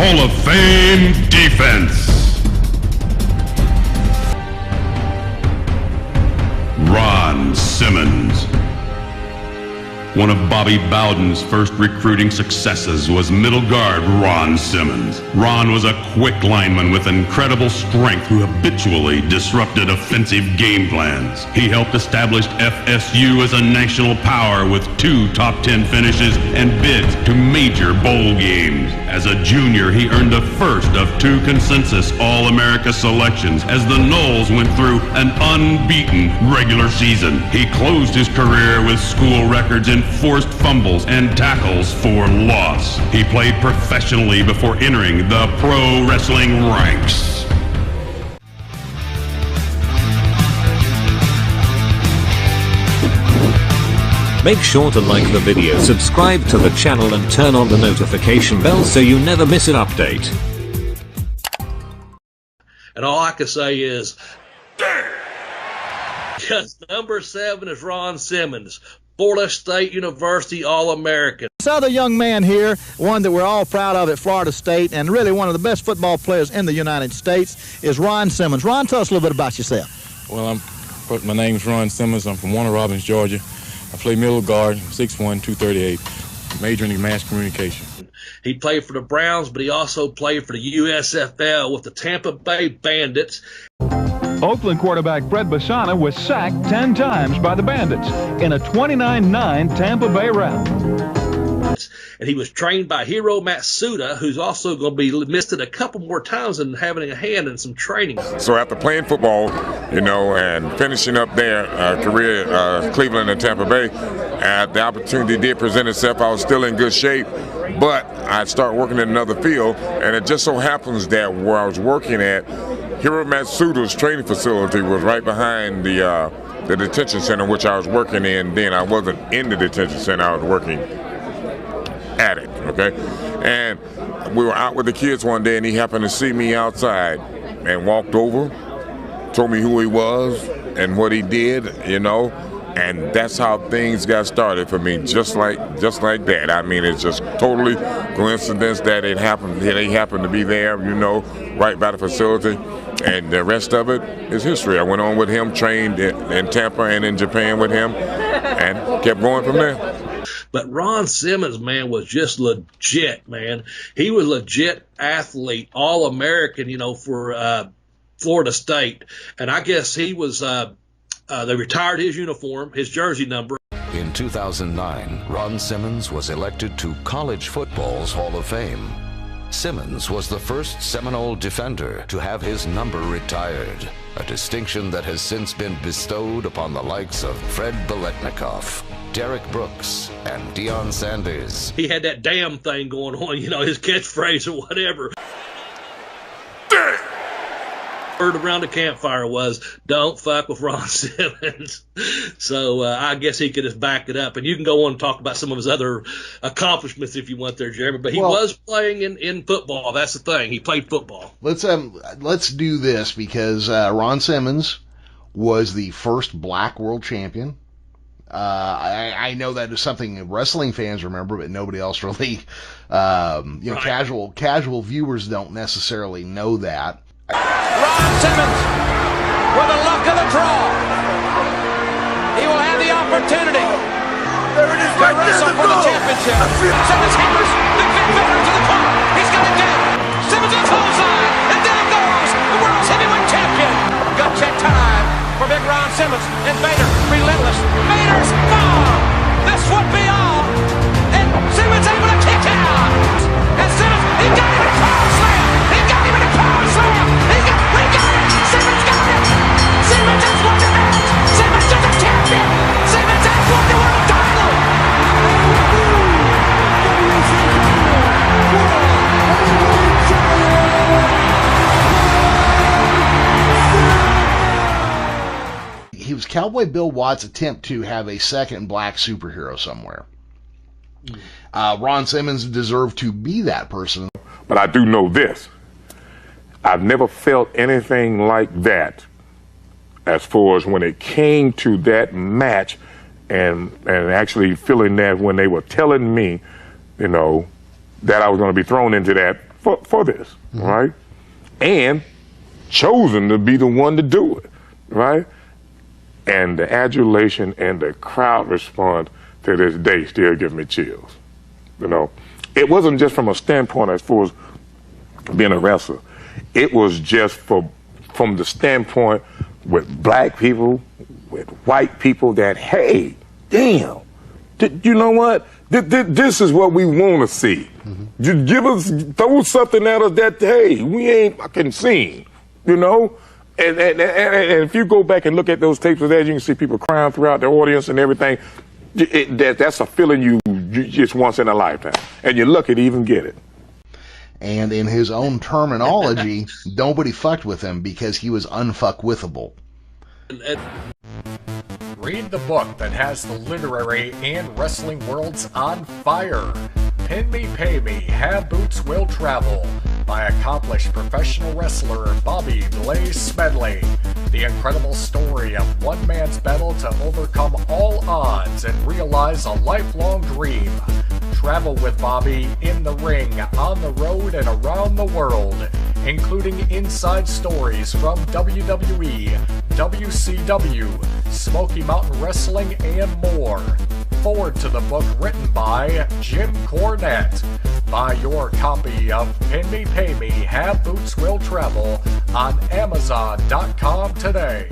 Hall of Fame defense. Ron Simmons. One of Bobby Bowden's first recruiting successes was middle guard Ron Simmons. Ron was a quick lineman with incredible strength who habitually disrupted offensive game plans. He helped establish FSU as a national power with 2 top 10 finishes and bids to major bowl games. As a junior, he earned the first of 2 consensus All-America selections as the Noles went through an unbeaten regular season. He closed his career with school records in forced fumbles and tackles for loss. He played professionally before entering the pro wrestling ranks. Make sure to like the video, subscribe to the channel and turn on the notification bell so you never miss an update. And all I can say is, because number 7 is Ron Simmons, Florida State University All-American. This other young man here, one that we're all proud of at Florida State, and really one of the best football players in the United States, is Ron Simmons. Ron, tell us a little bit about yourself. Well, my name's Ron Simmons. I'm from Warner Robins, Georgia. I play middle guard, 6'1", 238, majoring in mass communication. He played for the Browns, but he also played for the USFL with the Tampa Bay Bandits. Oakland quarterback Fred Basana was sacked 10 times by the Bandits in a 29-9 Tampa Bay rout. And he was trained by Hiro Matsuda, who's also going to be listed a couple more times and having a hand in some training. So after playing football, and finishing up their career, Cleveland and Tampa Bay, the opportunity did present itself. I was still in good shape, but I started working in another field, and it just so happens that where I was working at, Hiro Matsuda's training facility was right behind the detention center, which I was working in then. I wasn't in the detention center, I was working at it, okay? And we were out with the kids one day, and he happened to see me outside and walked over, told me who he was and what he did, and that's how things got started for me, just like that. I mean, it's just totally coincidence that he happened to be there, right by the facility, and the rest of it is history. I went on with him, trained in Tampa and in Japan with him, and kept going from there. But Ron Simmons, man, was just legit, man. He was a legit athlete, All-American, for Florida State. And I guess he was, they retired his uniform, his jersey number. In 2009, Ron Simmons was elected to College Football's Hall of Fame. Simmons was the first Seminole defender to have his number retired, a distinction that has since been bestowed upon the likes of Fred Biletnikoff, Derek Brooks, and Deion Sanders. He had that damn thing going on, his catchphrase or whatever. Word around the campfire was, don't fuck with Ron Simmons. So I guess he could just back it up. And you can go on and talk about some of his other accomplishments if you want there, Jeremy. But he was playing in football. That's the thing. He played football. Let's do this because Ron Simmons was the first black world champion. I know that is something wrestling fans remember, but nobody else really, right. Casual viewers don't necessarily know that. Ron Simmons, with the luck of the draw, he will have the opportunity to wrestle for the championship. Simmons hammers, Big Van Vader to the top. He's got it down. Simmons on clothesline, and down goes the world's heavyweight champion. Gut check time for Big Ron Simmons, and Vader, relentless. Vader's bomb. This would be all, and Simmons able to kick out. And Simmons, he got him in a power slam. He got him in a power slam. He got it. Simmons got it. Simmons has won the match. Simmons is a champion. Simmons has won the world title. He was Cowboy Bill Watts' attempt to have a second black superhero somewhere. Ron Simmons deserved to be that person. But I do know this. I've never felt anything like that as far as when it came to that match and actually feeling that when they were telling me, that I was going to be thrown into that for this, right? And chosen to be the one to do it, right? And the adulation and the crowd response to this day still give me chills. You know, it wasn't just from a standpoint as far as being a wrestler. It was just from the standpoint with black people, with white people, that, hey, damn, you know what? This is what we want to see. You throw something at us that, hey, we ain't fucking seen, you know? And if you go back and look at those tapes of that, you can see people crying throughout the audience and everything. That's a feeling you just once in a lifetime. And you're lucky to even get it. And in his own terminology, nobody fucked with him because he was unfuckwithable. Read the book that has the literary and wrestling worlds on fire. Pin Me, Pay Me, Have Boots Will Travel, by accomplished professional wrestler Bobby Blaze Smedley. The incredible story of one man's battle to overcome all odds and realize a lifelong dream. Travel with Bobby in the ring, on the road, and around the world, including inside stories from WWE, WCW, Smoky Mountain Wrestling, and more. Forward to the book written by Jim Cornette. Buy your copy of Pin Me, Pay Me, Have Boots Will Travel on Amazon.com today.